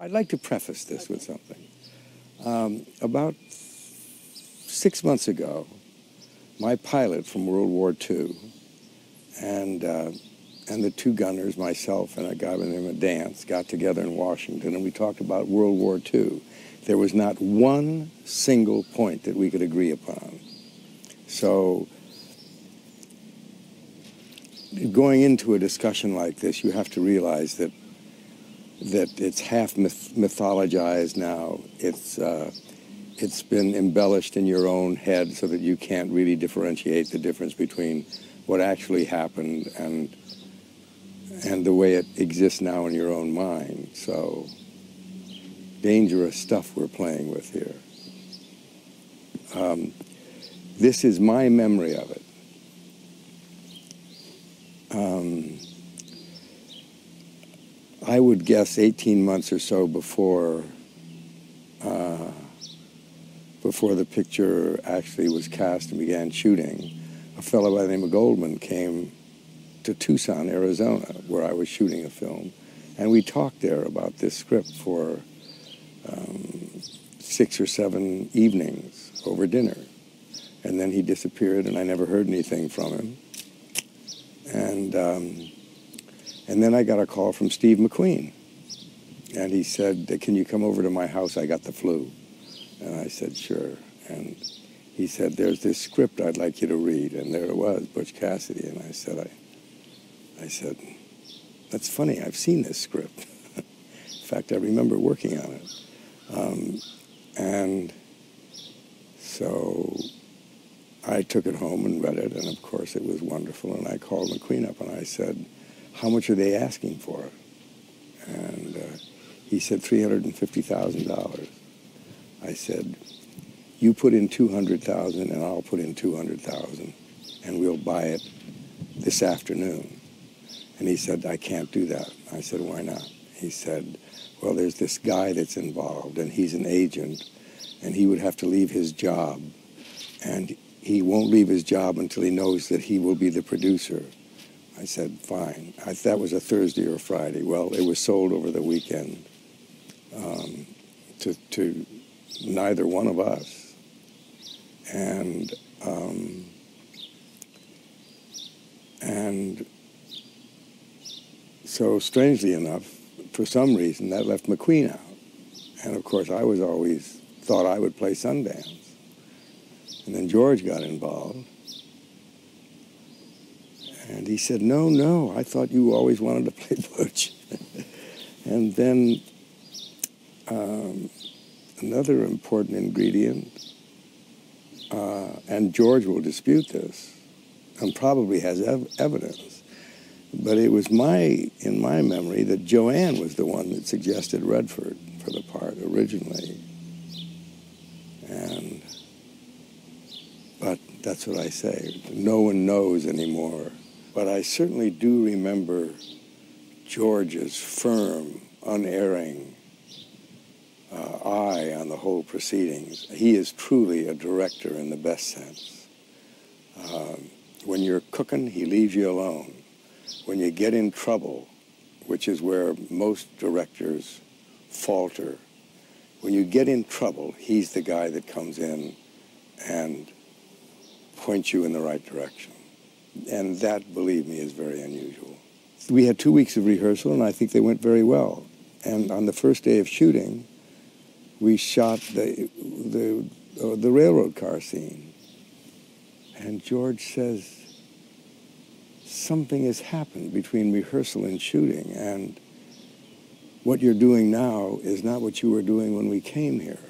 I'd like to preface this with something. About 6 months ago, my pilot from World War II and the two gunners, myself and a guy by the name of Dance, got together in Washington, and we talked about World War II. There was not one single point that we could agree upon. So going into a discussion like this, you have to realize that it's half mythologized now. It's been embellished in your own head so that you can't really differentiate the difference between what actually happened and the way it exists now in your own mind. So dangerous stuff we're playing with here. This is my memory of it. I would guess 18 months or so before the picture actually was cast and began shooting, a fellow by the name of Goldman came to Tucson, Arizona, where I was shooting a film, and we talked there about this script for 6 or 7 evenings over dinner. And then he disappeared, and I never heard anything from him. And then I got a call from Steve McQueen, and he said, "Can you come over to my house? I got the flu." And I said, "Sure." And he said, "There's this script I'd like you to read." And there it was, Butch Cassidy. And I said, "That's funny, I've seen this script." In fact, I remember working on it. And so I took it home and read it, and of course it was wonderful. And I called McQueen up and I said, "How much are they asking for it?" And he said, $350,000. I said, "You put in 200,000 and I'll put in 200,000 and we'll buy it this afternoon." And he said, "I can't do that." I said, "Why not?" He said, "Well, there's this guy that's involved and he's an agent and he would have to leave his job, and he won't leave his job until he knows that he will be the producer." I said, "Fine." That was a Thursday or a Friday. Well, it was sold over the weekend to neither one of us. And so strangely enough, for some reason, that left McQueen out. And of course, I was always thought I would play Sundance. And then George got involved. And he said, no, I thought you always wanted to play Butch." And then another important ingredient, and George will dispute this, and probably has evidence, but it was in my memory that Joanne was the one that suggested Redford for the part originally. But that's what I say. No one knows anymore. But I certainly do remember George's firm, unerring eye on the whole proceedings. He is truly a director in the best sense. When you're cooking, he leaves you alone. When you get in trouble, which is where most directors falter, when you get in trouble, he's the guy that comes in and points you in the right direction. And that, believe me, is very unusual. We had 2 weeks of rehearsal, and I think they went very well. And on the first day of shooting, we shot the railroad car scene. And George says, "Something has happened between rehearsal and shooting, and what you're doing now is not what you were doing when we came here."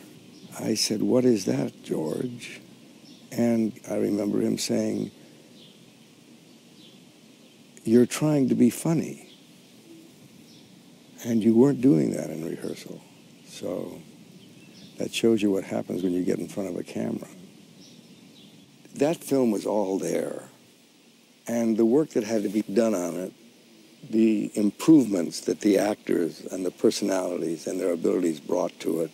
I said, "What is that, George?" And I remember him saying, "You're trying to be funny, and you weren't doing that in rehearsal." So that shows you what happens when you get in front of a camera. That film was all there, and the work that had to be done on it, the improvements that the actors and the personalities and their abilities brought to it,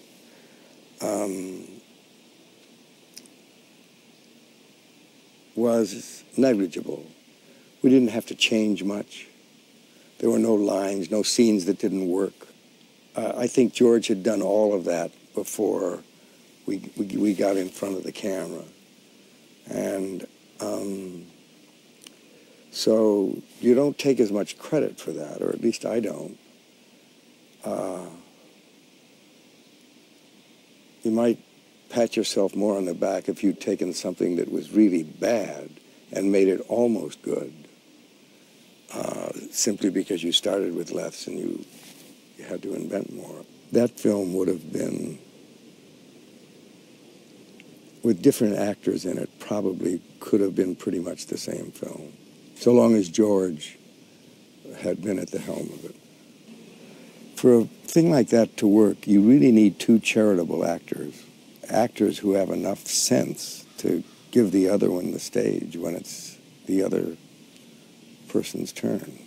was negligible. We didn't have to change much. There were no lines, no scenes that didn't work. I think George had done all of that before we got in front of the camera. And so you don't take as much credit for that, or at least I don't. You might pat yourself more on the back if you'd taken something that was really bad and made it almost good, simply because you started with less and you had to invent more. That film would have been, with different actors in it, probably could have been pretty much the same film, so long as George had been at the helm of it. For a thing like that to work, you really need two charitable actors who have enough sense to give the other one the stage when it's the other person's turn.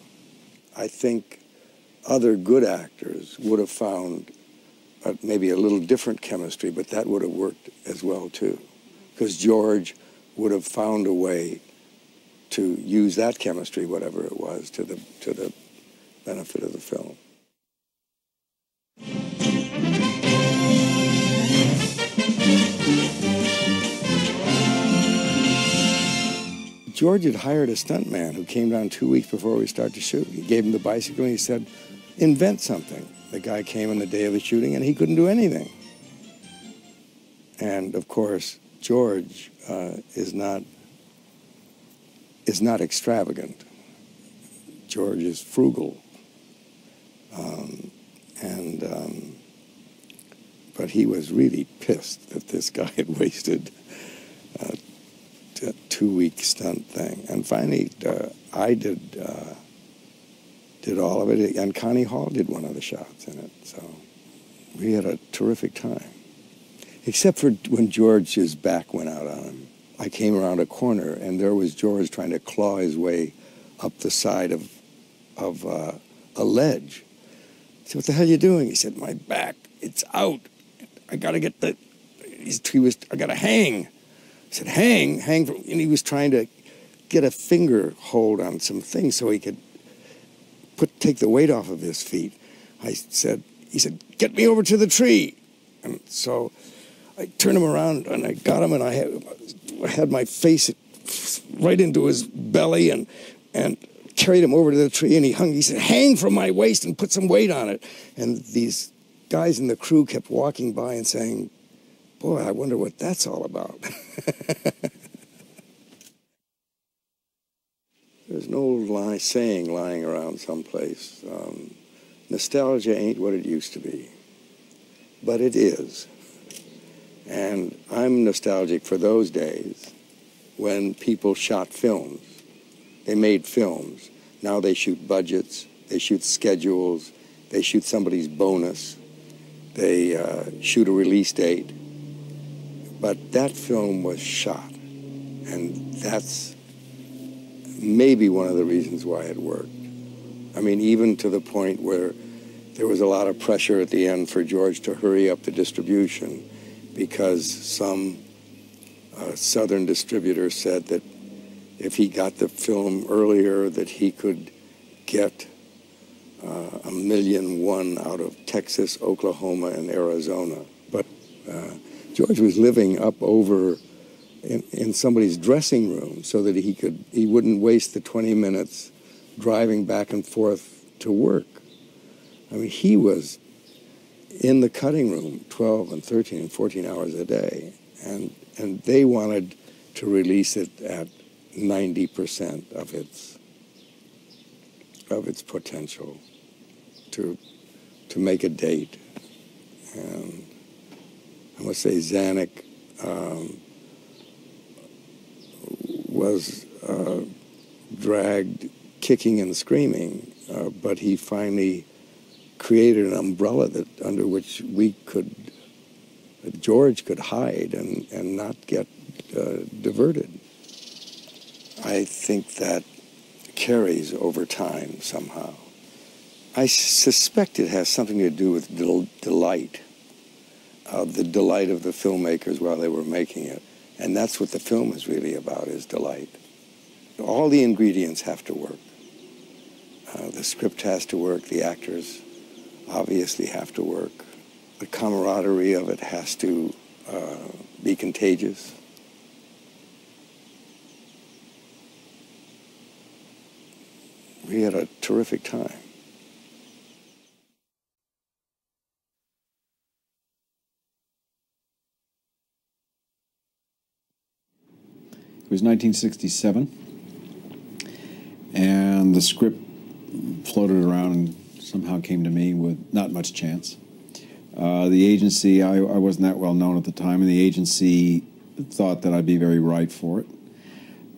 I think other good actors would have found maybe a little different chemistry, but that would have worked as well too, because George would have found a way to use that chemistry, whatever it was, to the benefit of the film. George had hired a stuntman who came down 2 weeks before we started to shoot. He gave him the bicycle and he said, invent something. The guy came on the day of the shooting and he couldn't do anything. And of course, George is not extravagant. George is frugal. But he was really pissed that this guy had wasted a 2-week stunt thing. And finally, I did all of it, and Connie Hall did one of the shots in it. So we had a terrific time. Except for when George's back went out on him. I came around a corner, and there was George trying to claw his way up the side of a ledge. I said, what the hell are you doing? He said, my back, it's out. I got to get I got to hang. I said, hang? And he was trying to get a finger hold on some things so he could take the weight off of his feet. He said, get me over to the tree. And so I turned him around and I got him, and I had my face right into his belly and carried him over to the tree, and he hung. He said, hang from my waist and put some weight on it. And these guys in the crew kept walking by and saying, boy, I wonder what that's all about. There's no saying lying around someplace. Nostalgia ain't what it used to be, but it is. And I'm nostalgic for those days when people shot films. They made films. Now they shoot budgets, they shoot schedules, they shoot somebody's bonus, they shoot a release date. But that film was shot, and that's maybe one of the reasons why it worked. I mean, even to the point where there was a lot of pressure at the end for George to hurry up the distribution, because some southern distributor said that if he got the film earlier, that he could get $1.1 million out of Texas, Oklahoma, and Arizona. But George was living up over in somebody's dressing room so that he wouldn't waste the 20 minutes driving back and forth to work. I mean, he was in the cutting room 12 and 13 and 14 hours a day, and they wanted to release it at 90% of its potential to make a date. And I must say Zanuck was dragged kicking and screaming, but he finally created an umbrella under which George could hide and not get diverted. I think that carries over time somehow. I suspect it has something to do with delight, the delight of the filmmakers while they were making it. And that's what the film is really about, is delight. All the ingredients have to work. The script has to work, the actors obviously have to work. The camaraderie of it has to be contagious. We had a terrific time. It was 1967, and the script floated around and somehow came to me with not much chance. The agency, I wasn't that well known at the time, and the agency thought that I'd be very right for it.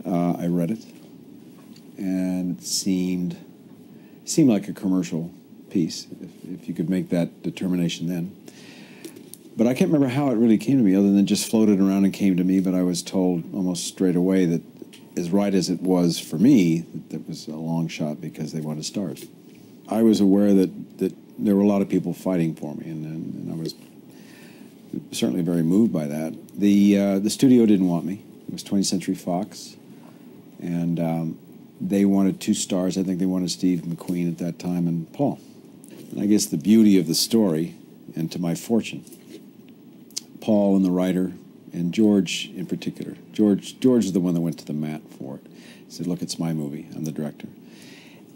I read it, and it seemed like a commercial piece, if you could make that determination then. But I can't remember how it really came to me, other than just floated around and came to me, but I was told almost straight away that, as right as it was for me, that was a long shot because they wanted stars. I was aware that there were a lot of people fighting for me, and I was certainly very moved by that. The studio didn't want me. It was 20th Century Fox, and they wanted 2 stars. I think they wanted Steve McQueen at that time and Paul. And I guess the beauty of the story, and to my fortune, Paul and the writer, and George in particular. George is the one that went to the mat for it. He said, look, it's my movie. I'm the director.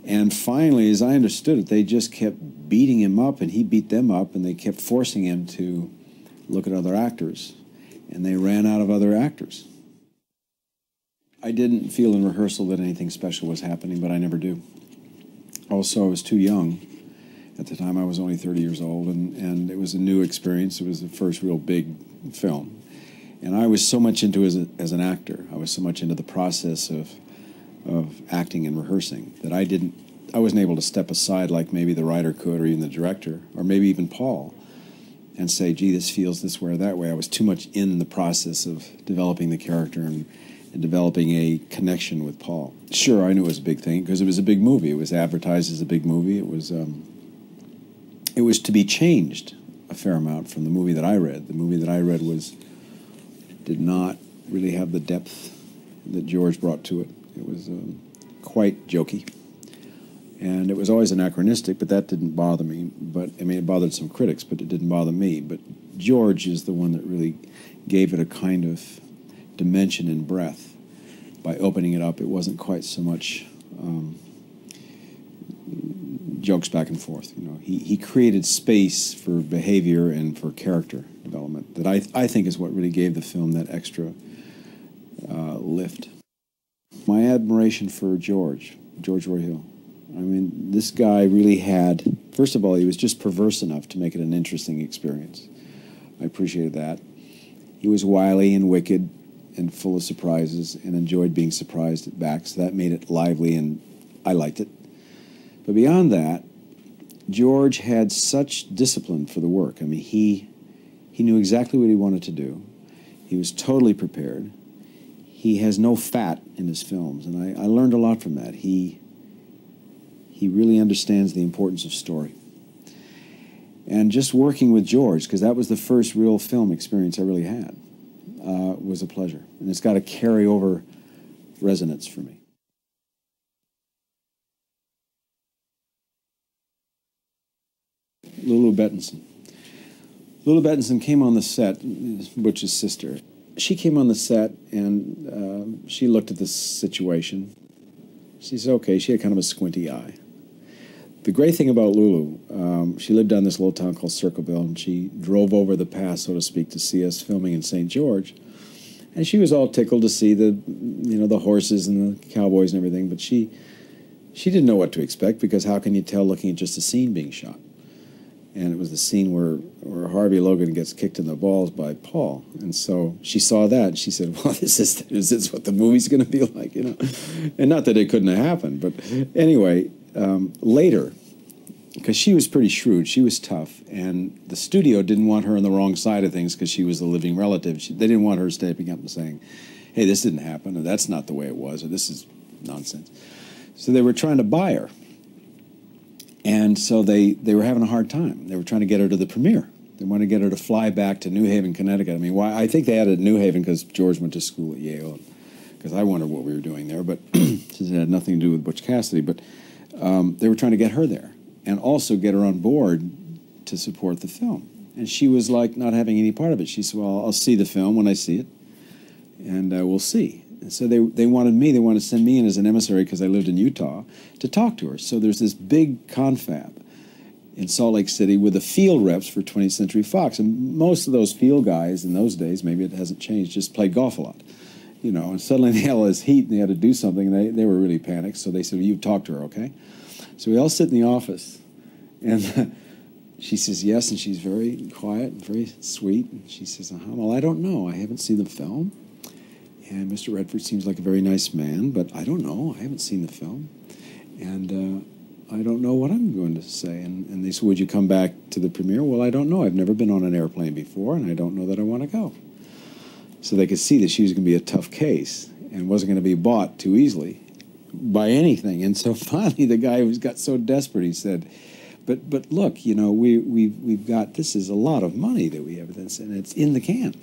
And finally, as I understood it, they just kept beating him up, and he beat them up, and they kept forcing him to look at other actors. And they ran out of other actors. I didn't feel in rehearsal that anything special was happening, but I never do. Also, I was too young. At the time, I was only 30 years old, and it was a new experience. It was the first real big film. And I was so much into it as an actor. I was so much into the process of acting and rehearsing that I wasn't able to step aside like maybe the writer could, or even the director, or maybe even Paul, and say, gee, this feels this way or that way. I was too much in the process of developing the character and developing a connection with Paul. Sure, I knew it was a big thing because it was a big movie. It was advertised as a big movie. It was to be changed a fair amount from the movie that I read. The movie that I read did not really have the depth that George brought to it. It was quite jokey. And it was always anachronistic, but that didn't bother me. But I mean, it bothered some critics, but it didn't bother me. But George is the one that really gave it a kind of dimension and breadth by opening it up. It wasn't quite so much jokes back and forth. You know, he created space for behavior and for character development that I think is what really gave the film that extra lift. My admiration for George Roy Hill. I mean, this guy really had, first of all, he was just perverse enough to make it an interesting experience. I appreciated that. He was wily and wicked and full of surprises and enjoyed being surprised back, so that made it lively and I liked it. But beyond that, George had such discipline for the work. I mean, he knew exactly what he wanted to do. He was totally prepared. He has no fat in his films, and I learned a lot from that. He really understands the importance of story. And just working with George, because that was the first real film experience I really had, was a pleasure. And it's got a carry-over resonance for me. Lulu Bettinson. Lulu Bettinson came on the set, Butch's sister. She came on the set, and she looked at the situation. She said, okay, she had kind of a squinty eye. The great thing about Lulu, she lived down this little town called Circleville, and she drove over the pass, so to speak, to see us filming in St. George. And she was all tickled to see the horses and the cowboys and everything, but she didn't know what to expect, because how can you tell looking at just a scene being shot? And it was the scene where Harvey Logan gets kicked in the balls by Paul. And so she saw that, and she said, well, is this what the movie's going to be like, you know? And not that it couldn't have happened, but anyway, later, because she was pretty shrewd, she was tough, and the studio didn't want her on the wrong side of things because she was the living relative. They didn't want her stepping up and saying, hey, this didn't happen, or that's not the way it was, or this is nonsense. So they were trying to buy her. And so they were having a hard time. They were trying to get her to the premiere. They wanted to get her to fly back to New Haven, Connecticut. I mean, I think they had it in New Haven because George went to school at Yale, because I wondered what we were doing there, but since it had nothing to do with Butch Cassidy. But they were trying to get her there and also get her on board to support the film. And she was like not having any part of it. She said, well, I'll see the film when I see it, and we'll see. And so they wanted to send me in as an emissary because I lived in Utah to talk to her. So there's this big confab in Salt Lake City with the field reps for 20th Century Fox. And most of those field guys in those days, maybe it hasn't changed, just played golf a lot. You know, and suddenly they had all this heat and they had to do something. And they were really panicked. So they said, well, you talk to her, okay? So we all sit in the office. And she says yes, and she's very quiet and very sweet. And she says, well, I don't know. I haven't seen the film. And Mr. Redford seems like a very nice man, but I don't know. I haven't seen the film. And I don't know what I'm going to say. And they said, would you come back to the premiere? Well, I don't know. I've never been on an airplane before, and I don't know that I want to go. So they could see that she was going to be a tough case and wasn't going to be bought too easily by anything. And so finally the guy who got so desperate, he said, but look, you know, we've got, this is a lot of money that we have, and it's in the can.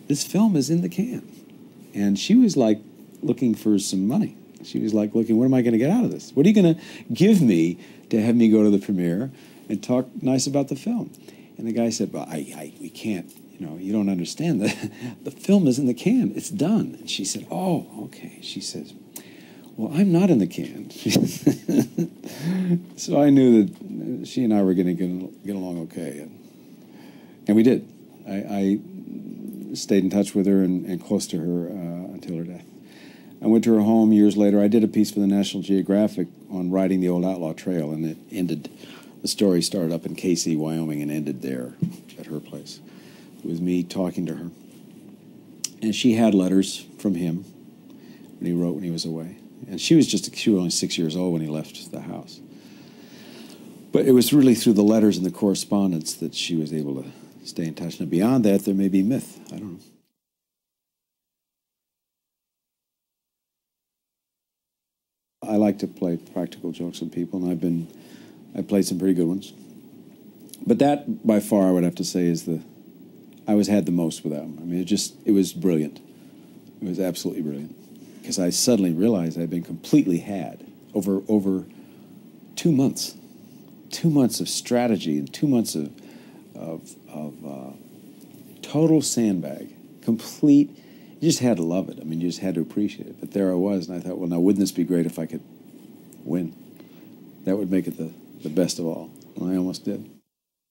This film is in the can. And she was like looking for some money. She was like looking, what am I going to get out of this? What are you going to give me to have me go to the premiere and talk nice about the film? And the guy said, well, we can't, you know, you don't understand. The film is in the can. It's done. And she said, oh, okay. She says, well, I'm not in the can. So I knew that she and I were going to get along okay. And we did. I stayed in touch with her and close to her until her death. I went to her home years later. I did a piece for the National Geographic on riding the Old Outlaw Trail, and it ended, the story started up in Casey, Wyoming, and ended there at her place. It was me talking to her. And she had letters from him when he wrote when he was away. And she was only 6 years old when he left the house. But it was really through the letters and the correspondence that she was able to stay in touch. And beyond that, there may be myth. I don't know. I like to play practical jokes with people, and I've played some pretty good ones. But that, by far, I would have to say is I had the most with them. I mean, it was brilliant. It was absolutely brilliant. Because I suddenly realized I'd been completely had over 2 months. 2 months of strategy and 2 months of total sandbag, complete. You just had to love it. I mean, you just had to appreciate it. But there I was, and I thought, well, now wouldn't this be great if I could win? That would make it the best of all. Well, I almost did.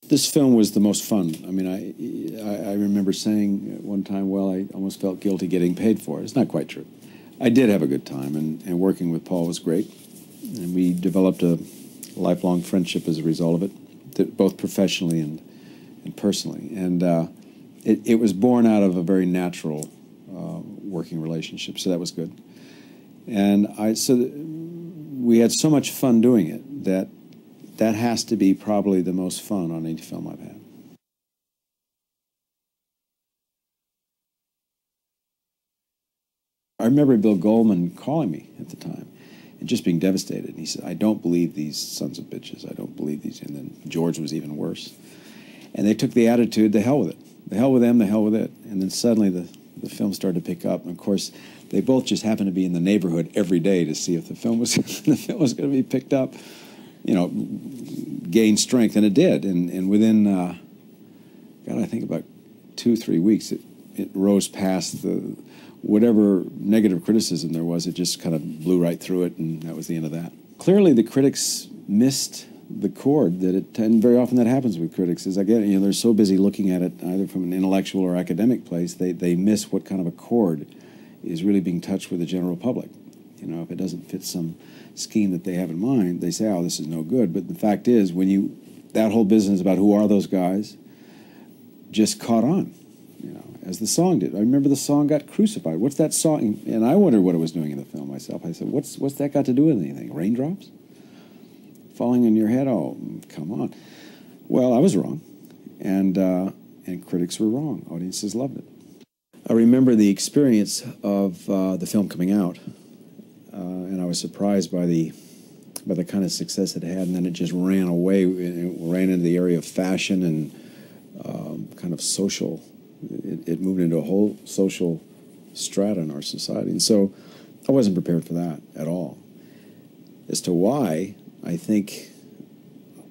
This film was the most fun. I mean, I remember saying at one time, well, I almost felt guilty getting paid for it. It's not quite true. I did have a good time, and working with Paul was great. And we developed a lifelong friendship as a result of it, both professionally and personally. And it was born out of a very natural working relationship, so that was good. And we had so much fun doing it that has to be probably the most fun on any film I've had. I remember Bill Goldman calling me at the time and just being devastated. And he said, I don't believe these sons of bitches. I don't believe these. And then George was even worse. And they took the attitude, the hell with it. The hell with them, the hell with it. And then suddenly the film started to pick up. And of course, they both just happened to be in the neighborhood every day to see if the film was going to be picked up, you know, gain strength. And it did. And within, God, I think about 2-3 weeks, it rose past whatever negative criticism there was. It just kind of blew right through it, and that was the end of that. Clearly, the critics missed the chord and very often that happens with critics, is they're so busy looking at it either from an intellectual or academic place, they miss what kind of a chord is really being touched with the general public. You know, if it doesn't fit some scheme that they have in mind, they say, oh, this is no good. But the fact is, that whole business about who are those guys just caught on, you know, as the song did. I remember the song got crucified. What's that song? And I wondered what it was doing in the film myself. I said, what's that got to do with anything? Raindrops? Falling on your head? Oh, come on. Well, I was wrong. And critics were wrong. Audiences loved it. I remember the experience of the film coming out. And I was surprised by the kind of success it had. And then it just ran away. It ran into the area of fashion and kind of social. It moved into a whole social strata in our society. And so I wasn't prepared for that at all. As to why, I think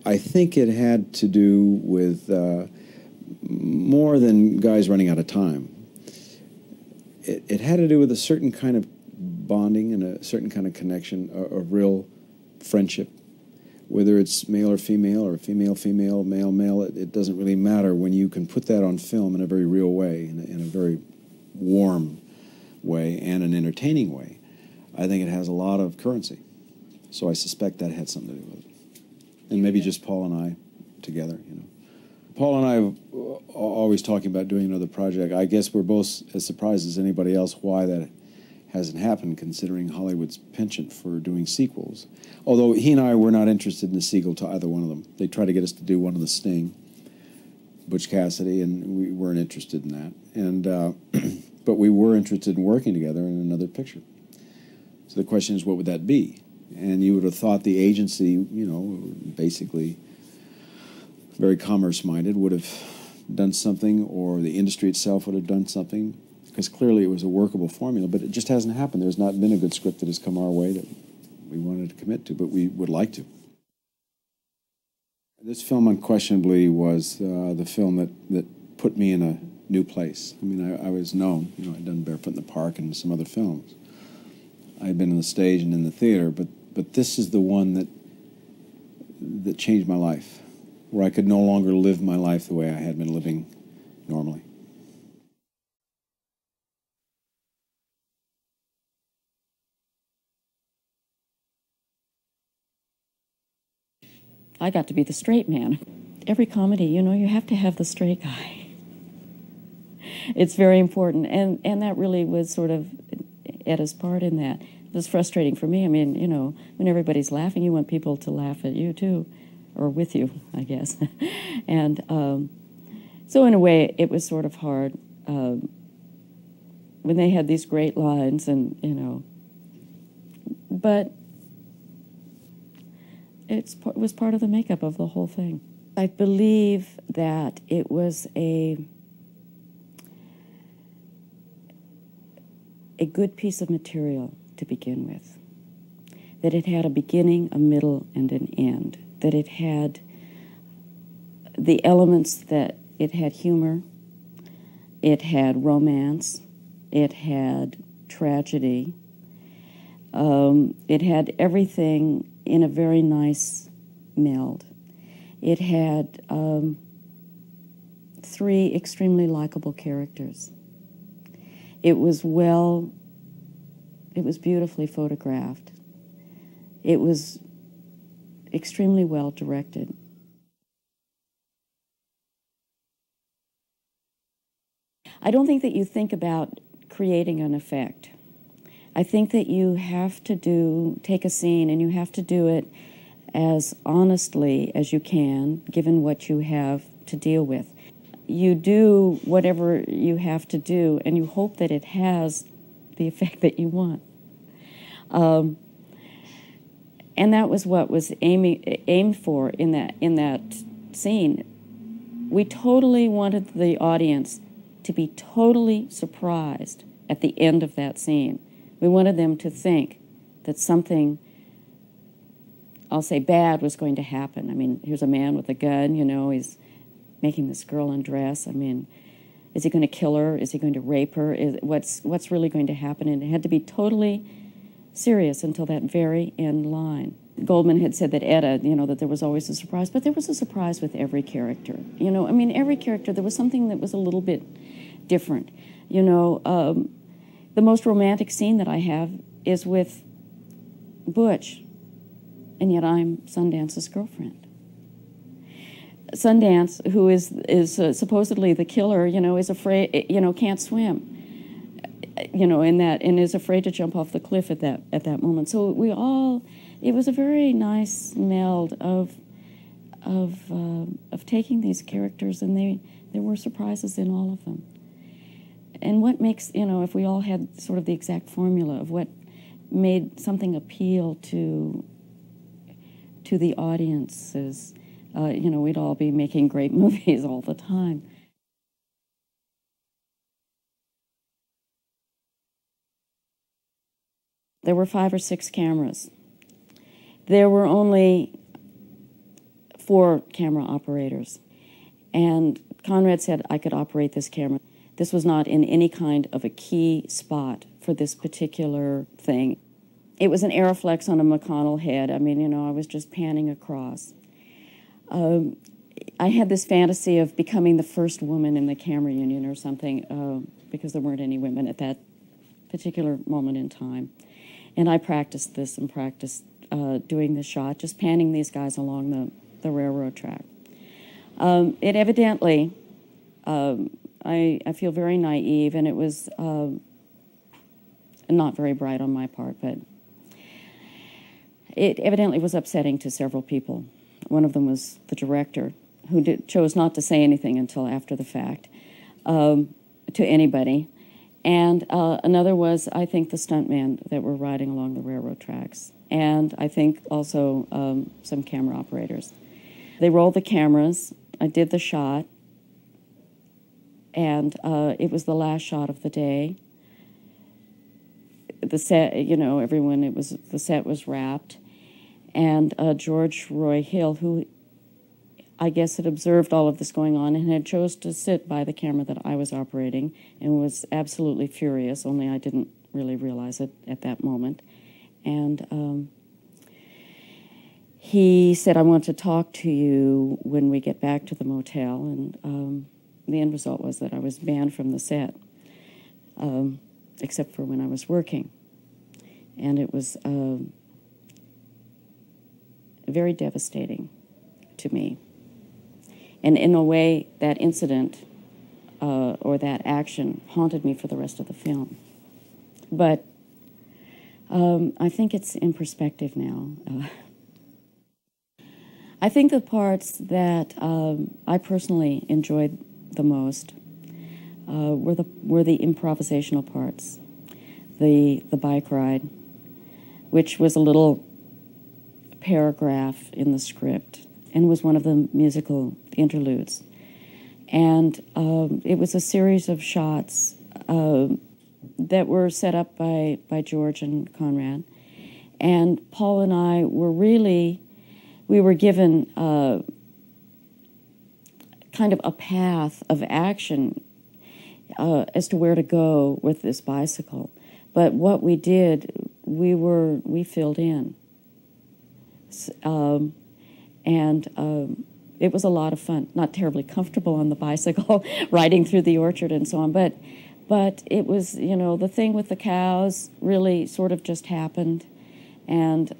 I think it had to do with more than guys running out of time. It had to do with a certain kind of bonding and a certain kind of connection, a real friendship. Whether it's male or female, female, male, male, it doesn't really matter when you can put that on film in a very real way, in a very warm way and an entertaining way. I think it has a lot of currency. So I suspect that had something to do with it. And maybe just Paul and I together, you know. Paul and I are always talking about doing another project. I guess we're both as surprised as anybody else why that hasn't happened, considering Hollywood's penchant for doing sequels. Although he and I were not interested in a sequel to either one of them. They tried to get us to do one of the Sting, Butch Cassidy, and we weren't interested in that. And but we were interested in working together in another picture. So the question is, what would that be? And you would have thought the agency, you know, basically very commerce-minded, would have done something, or the industry itself would have done something, because clearly it was a workable formula, but it just hasn't happened. There's not been a good script that has come our way that we wanted to commit to, but we would like to. This film unquestionably was the film that put me in a new place. I mean, I was known, you know, I'd done Barefoot in the Park and some other films. I'd been on the stage and in the theater, but this is the one that changed my life, where I could no longer live my life the way I had been living normally. I got to be the straight man. Every comedy, you know, you have to have the straight guy. It's very important, and that really was sort of Etta's part in that. It was frustrating for me. I mean, you know, when everybody's laughing, you want people to laugh at you too, or with you, I guess. And so in a way, it was sort of hard when they had these great lines, and, you know, but it was part of the makeup of the whole thing. I believe that it was a good piece of material to begin with, that it had a beginning, a middle, and an end, that it had the elements, that it had humor, it had romance, it had tragedy, it had everything in a very nice meld. It had 3 extremely likable characters. It was beautifully photographed. It was extremely well directed. I don't think that you think about creating an effect. I think that you have to take a scene, and you have to do it as honestly as you can, given what you have to deal with. You do whatever you have to do, and you hope that it has the effect that you want. And that was what was aimed for in that scene. We totally wanted the audience to be totally surprised at the end of that scene. We wanted them to think that something, I'll say, bad was going to happen. I mean, here's a man with a gun, you know, he's making this girl undress. I mean, is he going to kill her? Is he going to rape her? What's really going to happen? And it had to be totally serious until that very end line. Goldman had said that Etta, you know, that there was always a surprise, but there was a surprise with every character. You know, I mean, every character, there was something that was a little bit different. You know, the most romantic scene that I have is with Butch, and yet I'm Sundance's girlfriend. Sundance, who is supposedly the killer, you know, is afraid, you know, can't swim, you know, and is afraid to jump off the cliff at that moment. So it was a very nice meld of taking these characters, and there were surprises in all of them. And what makes, you know, if we all had sort of the exact formula of what made something appeal to the audiences, you know, we'd all be making great movies all the time. There were 5 or 6 cameras. There were only 4 camera operators. And Conrad said I could operate this camera. This was not in any kind of a key spot for this particular thing. It was an Aeroflex on a McConnell head. I mean, you know, I was just panning across. I had this fantasy of becoming the first woman in the camera union or something, because there weren't any women at that particular moment in time. And I practiced this and practiced doing the shot, just panning these guys along the railroad track. It evidently, I feel very naive, and it was not very bright on my part, but it evidently was upsetting to several people. One of them was the director, who chose not to say anything until after the fact to anybody. And another was, I think, the stuntmen that were riding along the railroad tracks. And I think also some camera operators. They rolled the cameras. I did the shot. And it was the last shot of the day. The set, you know, the set was wrapped. And George Roy Hill, who I guess had observed all of this going on and had chose to sit by the camera that I was operating and was absolutely furious, only I didn't really realize it at that moment. And he said, I want to talk to you when we get back to the motel. And the end result was that I was banned from the set, except for when I was working. And it was very devastating to me. And in a way, that incident or that action haunted me for the rest of the film. But I think it's in perspective now. I think the parts that I personally enjoyed the most were the improvisational parts. The bike ride, which was a little paragraph in the script and was one of the musical interludes. And it was a series of shots that were set up by George and Conrad. And Paul and I were we were given kind of a path of action as to where to go with this bicycle. But what we did, we filled in. It was a lot of fun. Not terribly comfortable on the bicycle, riding through the orchard and so on, but it was, you know, the thing with the cows really sort of just happened, and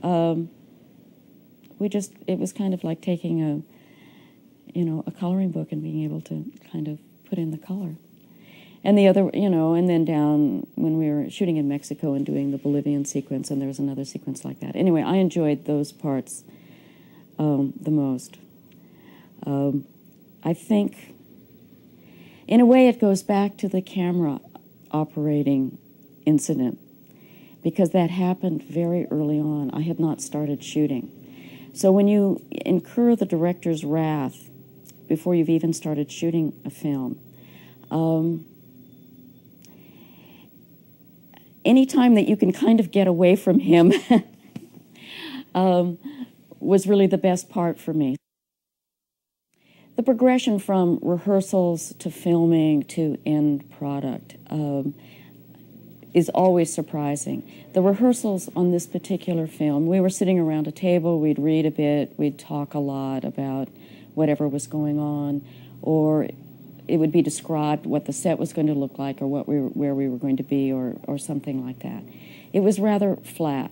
it was kind of like taking a coloring book and being able to kind of put in the color. And the other, you know, and then down when we were shooting in Mexico and doing the Bolivian sequence, and there was another sequence like that. Anyway, I enjoyed those parts the most. I think, in a way, it goes back to the camera operating incident, because that happened very early on. I had not started shooting. So when you incur the director's wrath before you've even started shooting a film, any time that you can kind of get away from him was really the best part for me. The progression from rehearsals to filming to end product is always surprising. The rehearsals on this particular film, we were sitting around a table, we'd read a bit, we'd talk a lot about whatever was going on, or it would be described what the set was going to look like, or where we were going to be, or something like that. It was rather flat.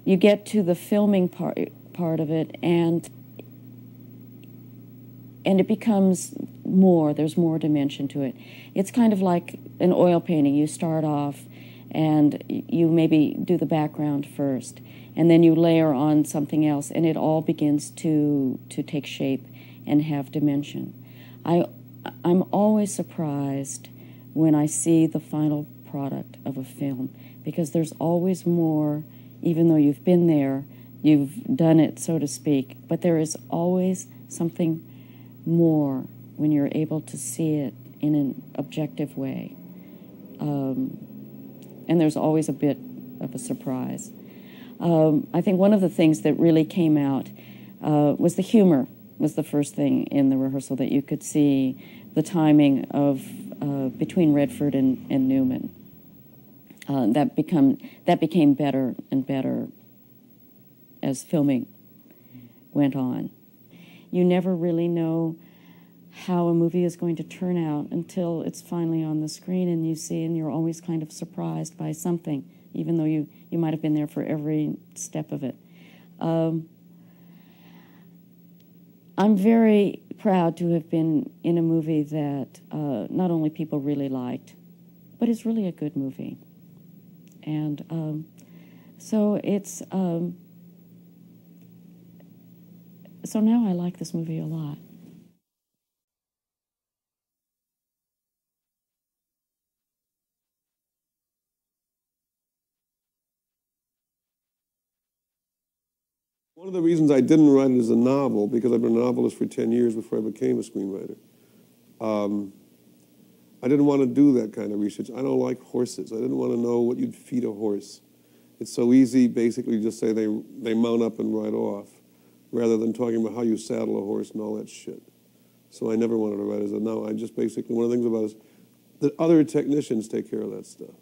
You get to the filming part of it, and it becomes more. There's more dimension to it. It's kind of like an oil painting. You start off and you maybe do the background first, and then you layer on something else, and it all begins to take shape and have dimension. I'm always surprised when I see the final product of a film, because there's always more, even though you've been there, you've done it, so to speak, but there is always something more when you're able to see it in an objective way. And there's always a bit of a surprise. I think one of the things that really came out was the humor was the first thing in the rehearsal, that you could see the timing of between Redford and Newman. That became better and better as filming went on. You never really know how a movie is going to turn out until it's finally on the screen and you see, and you're always kind of surprised by something, even though you might have been there for every step of it. I'm very proud to have been in a movie that not only people really liked, but is really a good movie. And so it's, so now I like this movie a lot. One of the reasons I didn't write it as a novel, because I've been a novelist for 10 years before I became a screenwriter, I didn't want to do that kind of research. I don't like horses. I didn't want to know what you'd feed a horse. It's so easy, basically, just say they mount up and ride off, rather than talking about how you saddle a horse and all that shit. So I never wanted to write as a novel. I just basically, one of the things about it is that other technicians take care of that stuff.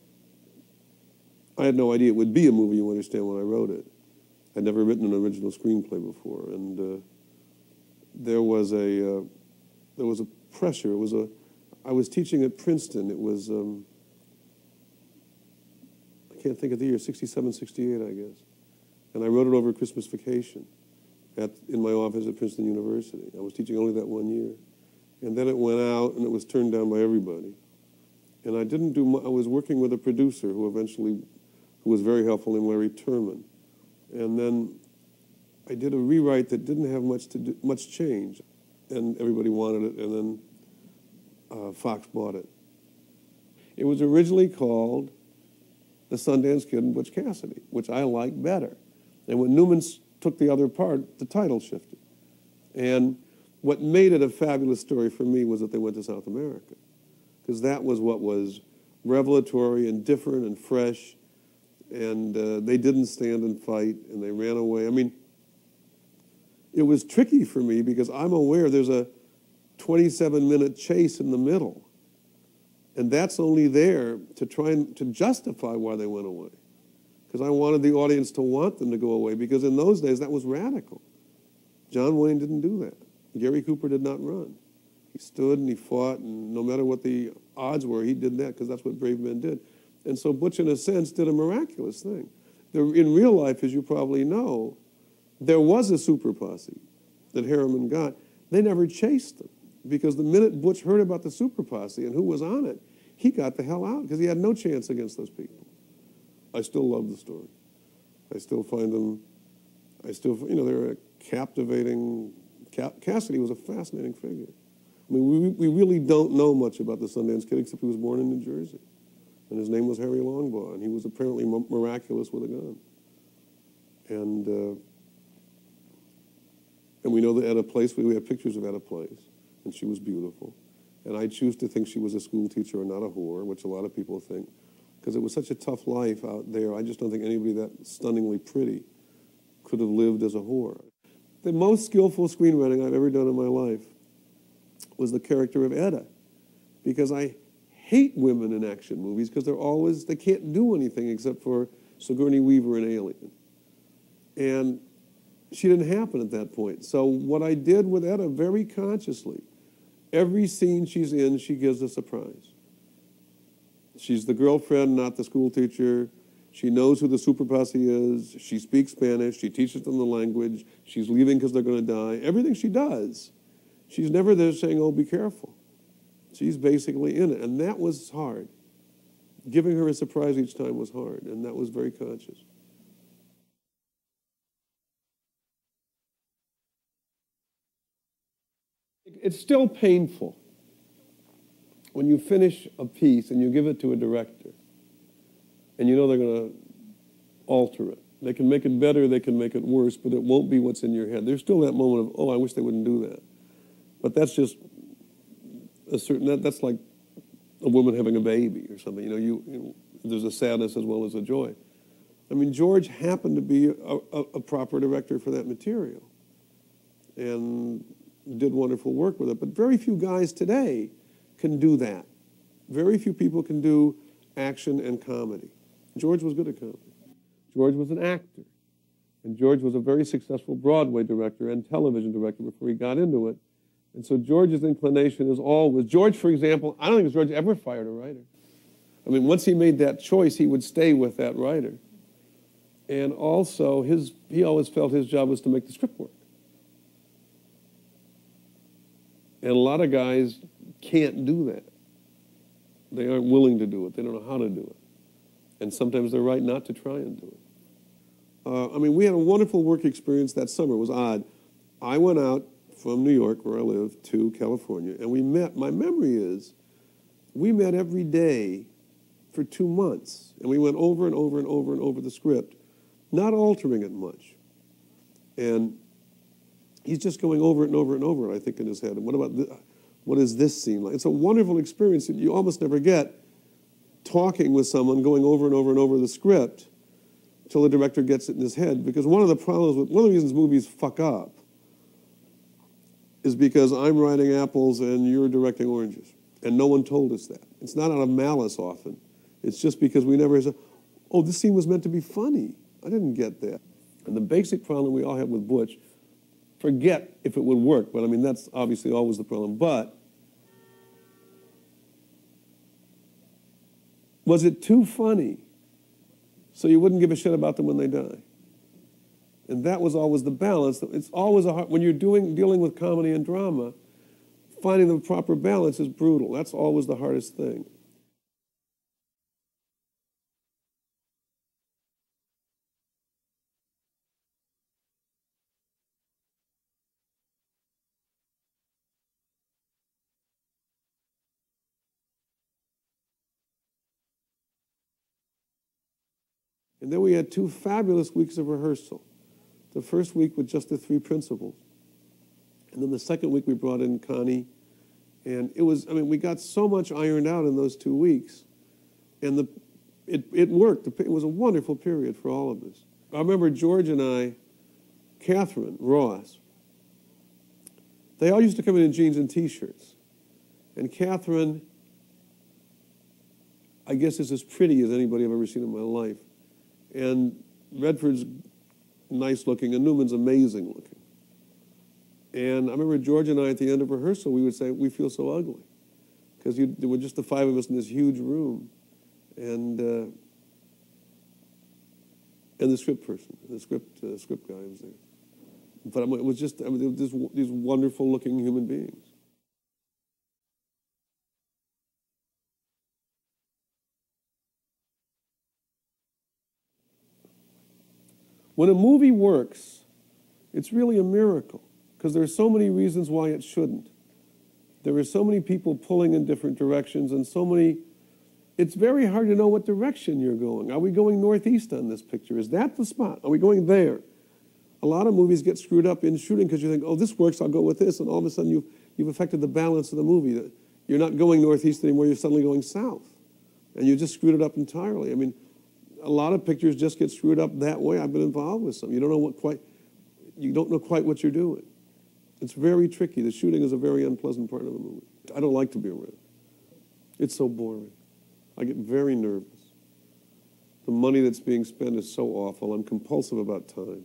I had no idea it would be a movie, you understand, when I wrote it. I'd never written an original screenplay before, and there was a pressure. I was teaching at Princeton. It was I can't think of the year, 67, 68, I guess, and I wrote it over Christmas vacation in my office at Princeton University. I was teaching only that 1 year, and then it went out and it was turned down by everybody. And I didn't do. I was working with a producer who was very helpful, named Larry Turman. And then I did a rewrite that didn't have much change, and everybody wanted it, and then Fox bought it. It was originally called The Sundance Kid and Butch Cassidy, which I liked better. And when Newman took the other part, the title shifted. And what made it a fabulous story for me was that they went to South America, because that was what was revelatory and different and fresh. And they didn't stand and fight, and they ran away. I mean, it was tricky for me because I'm aware there's a 27-minute chase in the middle, and that's only there to try and to justify why they went away, because I wanted the audience to want them to go away, because in those days that was radical. John Wayne didn't do that. Gary Cooper did not run. He stood and he fought, and no matter what the odds were, he did that because that's what brave men did. And so Butch, in a sense, did a miraculous thing. In real life, as you probably know, there was a super posse that Harriman got. They never chased them, because the minute Butch heard about the super posse and who was on it, he got the hell out, because he had no chance against those people. I still love the story. I still find them, they're a captivating, Cassidy was a fascinating figure. I mean, we really don't know much about the Sundance Kid, except he was born in New Jersey. And his name was Harry Longbaugh, and he was apparently miraculous with a gun. And we know that Etta Place, we have pictures of Etta Place, and she was beautiful. And I choose to think she was a school teacher and not a whore, which a lot of people think, because it was such a tough life out there. I just don't think anybody that stunningly pretty could have lived as a whore. The most skillful screenwriting I've ever done in my life was the character of Etta, because I hate women in action movies because they can't do anything except for Sigourney Weaver and Alien. And she didn't happen at that point. So what I did with Etta very consciously, every scene she's in, she gives a surprise. She's the girlfriend, not the school teacher. She knows who the super posse is. She speaks Spanish. She teaches them the language. She's leaving because they're going to die. Everything she does, she's never there saying, oh, be careful. She's basically in it, and that was hard. Giving her a surprise each time was hard, and that was very conscious. It's still painful when you finish a piece and you give it to a director, and you know they're going to alter it. They can make it better, they can make it worse, but it won't be what's in your head. There's still that moment of, oh, I wish they wouldn't do that. But that's just that's like a woman having a baby or something. There's a sadness as well as a joy. I mean, George happened to be a proper director for that material. And did wonderful work with it. But very few guys today can do that. Very few people can do action and comedy. George was good at comedy. George was an actor. And George was a very successful Broadway director and television director before he got into it. And so George's inclination is always, George, for example, I don't think George ever fired a writer. I mean, once he made that choice, he would stay with that writer. And also, he always felt his job was to make the script work. And a lot of guys can't do that. They aren't willing to do it. They don't know how to do it. And sometimes they're right not to try and do it. I mean, we had a wonderful work experience that summer. It was odd. I went out from New York, where I live, to California, and we met. My memory is we met every day for 2 months, and we went over and over and over and over the script, not altering it much. And he's just going over it and over and over it, I think, in his head. And what about this? What does this seem like? It's a wonderful experience that you almost never get, talking with someone, going over and over and over the script till the director gets it in his head. Because one of the reasons movies fuck up is because I'm writing apples and you're directing oranges. And no one told us that. It's not out of malice often. It's just because we never said, oh, this scene was meant to be funny. I didn't get that. And the basic problem we all have with Butch, forget if it would work, but I mean, that's obviously always the problem. But was it too funny so you wouldn't give a shit about them when they die? And that was always the balance. It's always when you're dealing with comedy and drama, finding the proper balance is brutal. That's always the hardest thing. And then we had 2 fabulous weeks of rehearsal. The first week with just the 3 principals. And then the second week we brought in Connie. And it was, I mean, we got so much ironed out in those 2 weeks. And it worked. It was a wonderful period for all of us. I remember George and I, Catherine, Ross, they all used to come in jeans and T-shirts. And Catherine, I guess, is as pretty as anybody I've ever seen in my life. And Redford's nice looking, and Newman's amazing looking. And I remember George and I, at the end of rehearsal, we would say, we feel so ugly. Because there were just the 5 of us in this huge room. And the script person, the script guy was there. But it was just, these wonderful looking human beings. When a movie works, it's really a miracle, because there are so many reasons why it shouldn't. There are so many people pulling in different directions, and so many, it's very hard to know what direction you're going. Are we going northeast on this picture? Is that the spot? Are we going there? A lot of movies get screwed up in shooting because you think, oh, this works, I'll go with this, and all of a sudden you've affected the balance of the movie. You're not going northeast anymore, you're suddenly going south. And you just screwed it up entirely. I mean, a lot of pictures just get screwed up that way. I've been involved with some. You don't know quite what you're doing. It's very tricky. The shooting is a very unpleasant part of the movie. I don't like to be around. It's so boring. I get very nervous. The money that's being spent is so awful. I'm compulsive about time.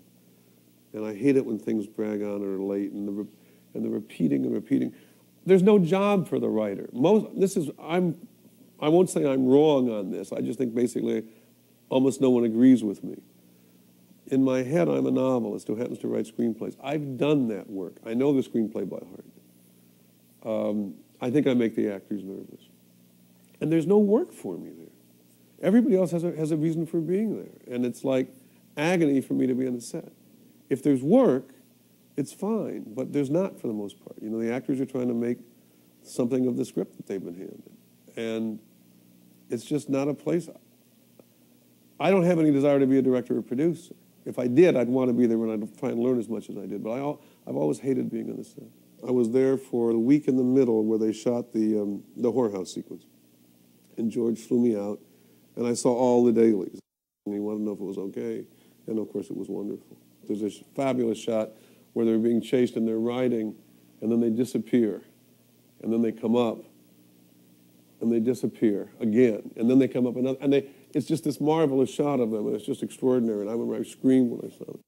And I hate it when things drag on or are late and the repeating and repeating. There's no job for the writer. I won't say I'm wrong on this. I just think basically almost no one agrees with me. In my head, I'm a novelist who happens to write screenplays. I've done that work. I know the screenplay by heart. I think I make the actors nervous. And there's no work for me there. Everybody else has a reason for being there. And it's like agony for me to be on the set. If there's work, it's fine, but there's not for the most part. You know, the actors are trying to make something of the script that they've been handed. And it's just not a place. I don't have any desire to be a director or producer. If I did, I'd want to be there and I'd try and learn as much as I did. But I've always hated being on the set. I was there for the week in the middle where they shot the whorehouse sequence. And George flew me out, and I saw all the dailies. And he wanted to know if it was okay, and of course it was wonderful. There's this fabulous shot where they're being chased and they're riding and then they disappear, and then they come up, and they disappear again, and then they come up another, and it's just this marvelous shot of them, and it's just extraordinary, and I remember I screamed when I saw it.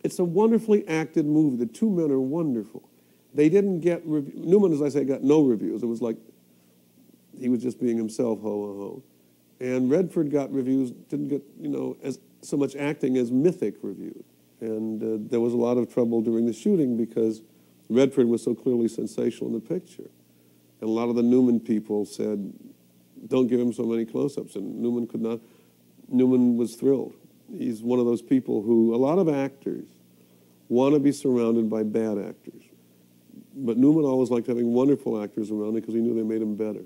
It's a wonderfully acted movie. The two men are wonderful. They didn't get, Newman, as I say, got no reviews. It was like he was just being himself, ho, ho. And Redford got reviews, didn't get, as so much acting as Mythic reviewed. And there was a lot of trouble during the shooting because Redford was so clearly sensational in the picture. And a lot of the Newman people said, don't give him so many close-ups. And Newman could not. Newman was thrilled. He's one of those people who, a lot of actors want to be surrounded by bad actors. But Newman always liked having wonderful actors around him because he knew they made him better.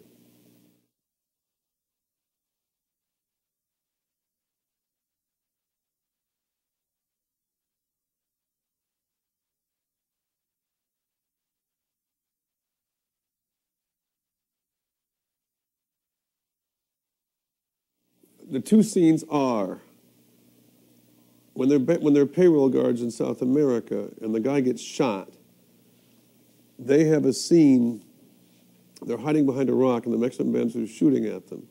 The two scenes are when they're payroll guards in South America and the guy gets shot. They have a scene. They're hiding behind a rock, and the Mexican bandits are shooting at them.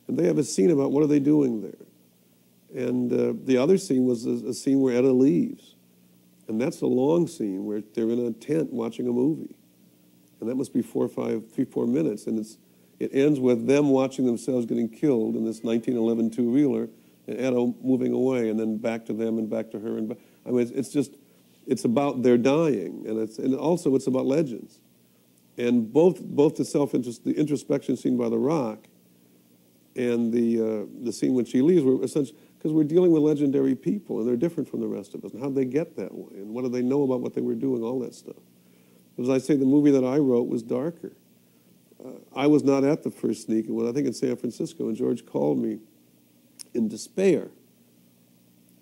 And they have a scene about what are they doing there. And the other scene was a scene where Etta leaves, and that's a long scene where they're in a tent watching a movie, and that must be 4 minutes, and it ends with them watching themselves getting killed in this 1911 two-reeler, and Etta moving away, and then back to them and back to her. And I mean, it's about their dying, and also it's about legends. And both the introspection scene by the rock, and the scene when she leaves were essentially because we're dealing with legendary people, and they're different from the rest of us. And how did they get that way? And what do they know about what they were doing? All that stuff. As I say, the movie that I wrote was darker. I was not at the first sneak. It was, I think, in San Francisco, and George called me in despair.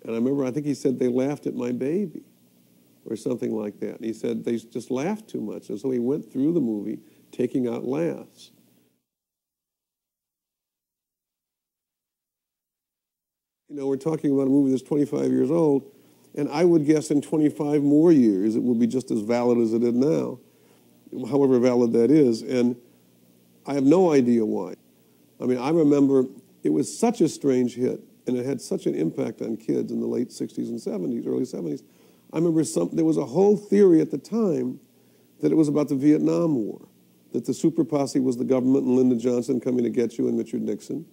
And I remember, I think he said, they laughed at my baby, or something like that. And he said, they just laughed too much. And so he went through the movie taking out laughs. We're talking about a movie that's 25 years old, and I would guess in 25 more years it will be just as valid as it is now, however valid that is. And I have no idea why. I mean, I remember it was such a strange hit, and it had such an impact on kids in the late 60s and 70s, early 70s. I remember there was a whole theory at the time that it was about the Vietnam War, that the super posse was the government and Lyndon Johnson coming to get you and Richard Nixon,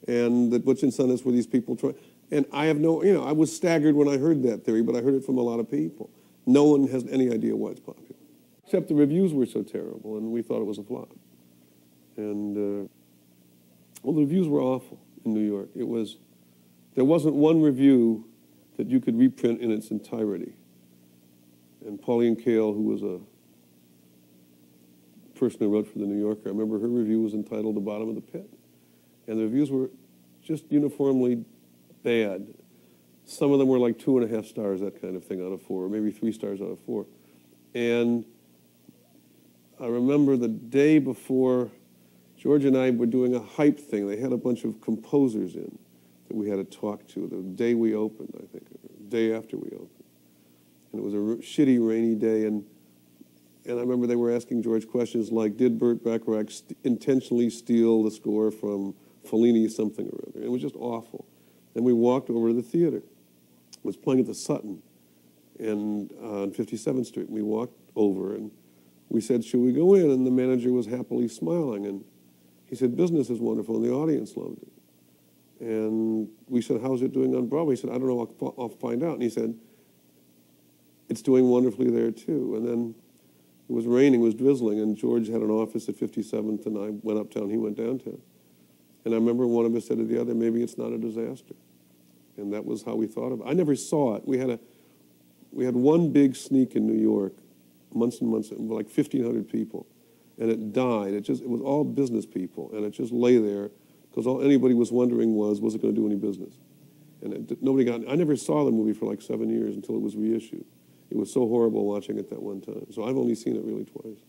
and that Butch and Sundance were these people trying. And I have no, I was staggered when I heard that theory, but I heard it from a lot of people. No one has any idea why it's popular. Except the reviews were so terrible, and we thought it was a flop. And, well, the reviews were awful in New York. There wasn't one review that you could reprint in its entirety. And Pauline Kael, who was a person who wrote for the New Yorker, I remember her review was entitled The Bottom of the Pit. And the reviews were just uniformly bad. Some of them were like 2.5 stars, that kind of thing, out of 4, or maybe 3 stars out of 4. And I remember the day before, George and I were doing a hype thing. They had a bunch of composers in that we had to talk to the day we opened, I think, or the day after we opened. And it was a shitty, rainy day, and I remember they were asking George questions like, did Burt Bacharach intentionally steal the score from Fellini something or other? It was just awful. Then we walked over to the theater. It was playing at the Sutton and on 57th Street. And we walked over, and we said, should we go in? And the manager was happily smiling. And he said, business is wonderful, and the audience loved it. And we said, how's it doing on Broadway? He said, I don't know, I'll find out. And he said, it's doing wonderfully there, too. And then it was raining, it was drizzling, and George had an office at 57th, and I went uptown, he went downtown. And I remember one of us said to the other, maybe it's not a disaster. And that was how we thought of it. I never saw it. We had one big sneak in New York, months and months, like 1,500 people. And it died. It was all business people, and it just lay there because all anybody was wondering was it going to do any business? And I never saw the movie for like 7 years until it was reissued. It was so horrible watching it that one time. So I've only seen it really twice.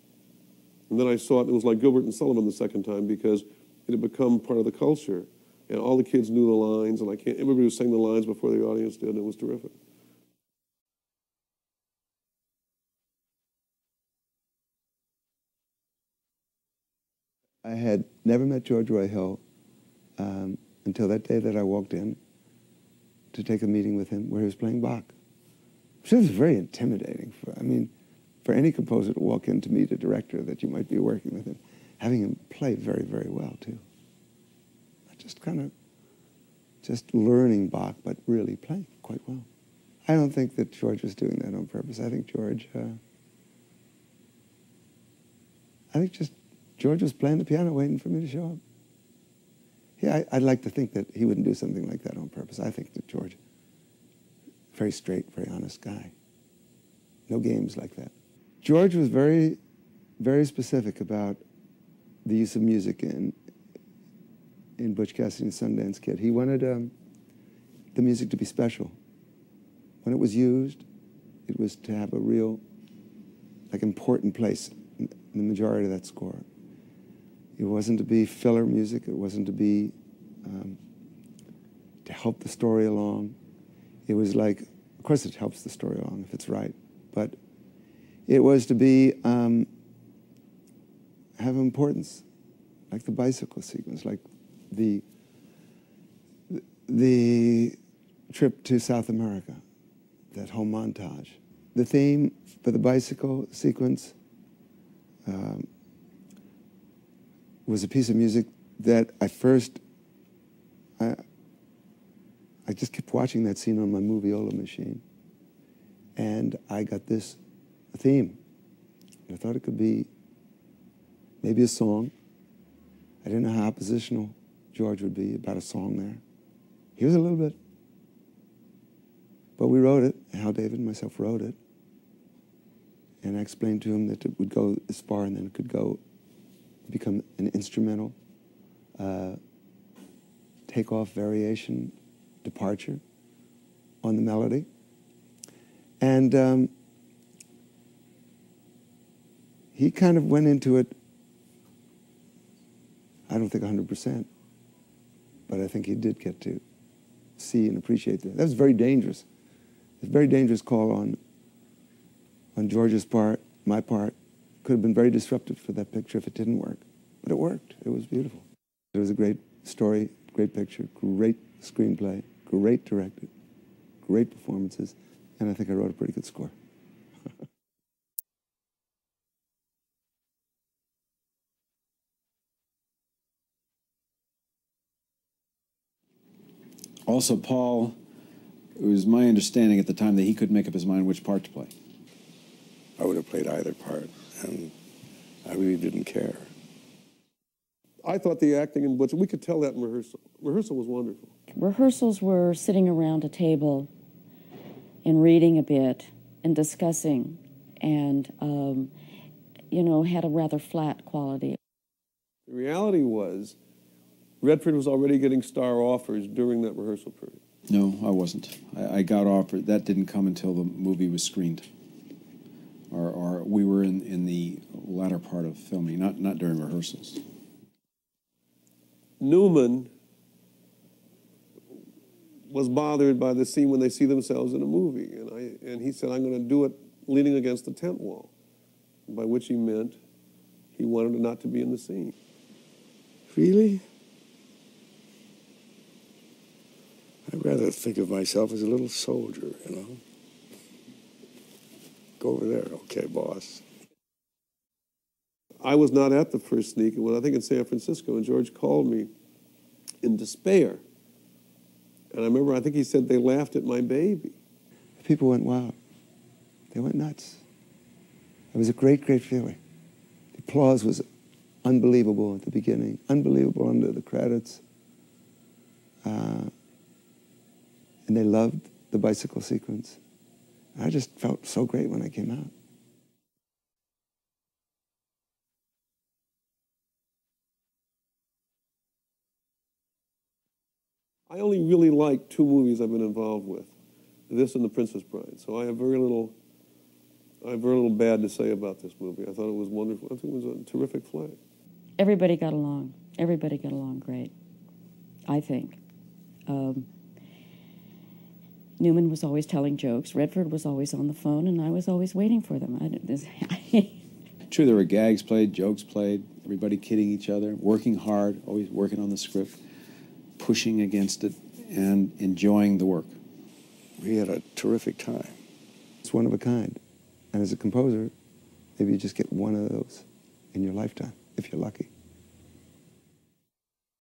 And then I saw it was like Gilbert and Sullivan the second time because it had become part of the culture. And all the kids knew the lines, and everybody was saying the lines before the audience did, and it was terrific. I had never met George Roy Hill until that day that I walked in to take a meeting with him where he was playing Bach. Which was very intimidating. For any composer to walk in to meet a director that you might be working with him, having him play very, very well, too. Just learning Bach, but really playing quite well. I don't think that George was doing that on purpose. I think George was playing the piano waiting for me to show up. Yeah, I'd like to think that he wouldn't do something like that on purpose. I think that George, very straight, very honest guy. No games like that. George was very, very specific about the use of music in Butch Cassidy and Sundance Kid. He wanted the music to be special. When it was used, it was to have a real, important place in the majority of that score. It wasn't to be filler music. It wasn't to be to help the story along. It was of course it helps the story along if it's right, but it was to be, have importance, like the bicycle sequence, like the trip to South America, that whole montage. The theme for the bicycle sequence was a piece of music that I just kept watching that scene on my Moviola machine, and I got this theme. I thought it could be maybe a song. I didn't know how oppositional George would be about a song there. He was a little bit. But we wrote it, Hal David and myself wrote it, and I explained to him that it would go as far and then it could become an instrumental take-off variation departure on the melody. And he kind of went into it, I don't think 100%, but I think he did get to see and appreciate that. That was very dangerous. It was a very dangerous call on George's part, my part. Could have been very disruptive for that picture if it didn't work. But it worked. It was beautiful. It was a great story, great picture, great screenplay, great directed, great performances, and I think I wrote a pretty good score. Also, Paul, it was my understanding at the time that he couldn't make up his mind which part to play. I would have played either part, and I really didn't care. I thought the acting in Butch, we could tell that in rehearsal. Rehearsal was wonderful. Rehearsals were sitting around a table and reading a bit and discussing, and, had a rather flat quality. The reality was, Redford was already getting star offers during that rehearsal period. No, I wasn't. I got offered. That didn't come until the movie was screened. Or we were in the latter part of filming, not during rehearsals. Newman was bothered by the scene when they see themselves in a movie, and he said, I'm going to do it leaning against the tent wall, by which he meant he wanted it not to be in the scene. Really? I'd rather think of myself as a little soldier, Go over there, okay, boss. I was not at the first sneak. It was, I think, in San Francisco, and George called me in despair. And I remember, I think he said they laughed at my baby. People went wild. They went nuts. It was a great, great feeling. The applause was unbelievable at the beginning, unbelievable under the credits. And they loved the bicycle sequence. I just felt so great when I came out. I only really like two movies I've been involved with, this and The Princess Bride. So I have very little bad to say about this movie. I thought it was wonderful. I think it was a terrific flick. Everybody got along. Everybody got along great, I think. Newman was always telling jokes. Redford was always on the phone, and I was always waiting for them. True, there were gags played, jokes played. everybody kidding each other, working hard, always working on the script, pushing against it, and enjoying the work. We had a terrific time. It's one of a kind. And as a composer, maybe you just get one of those in your lifetime, if you're lucky.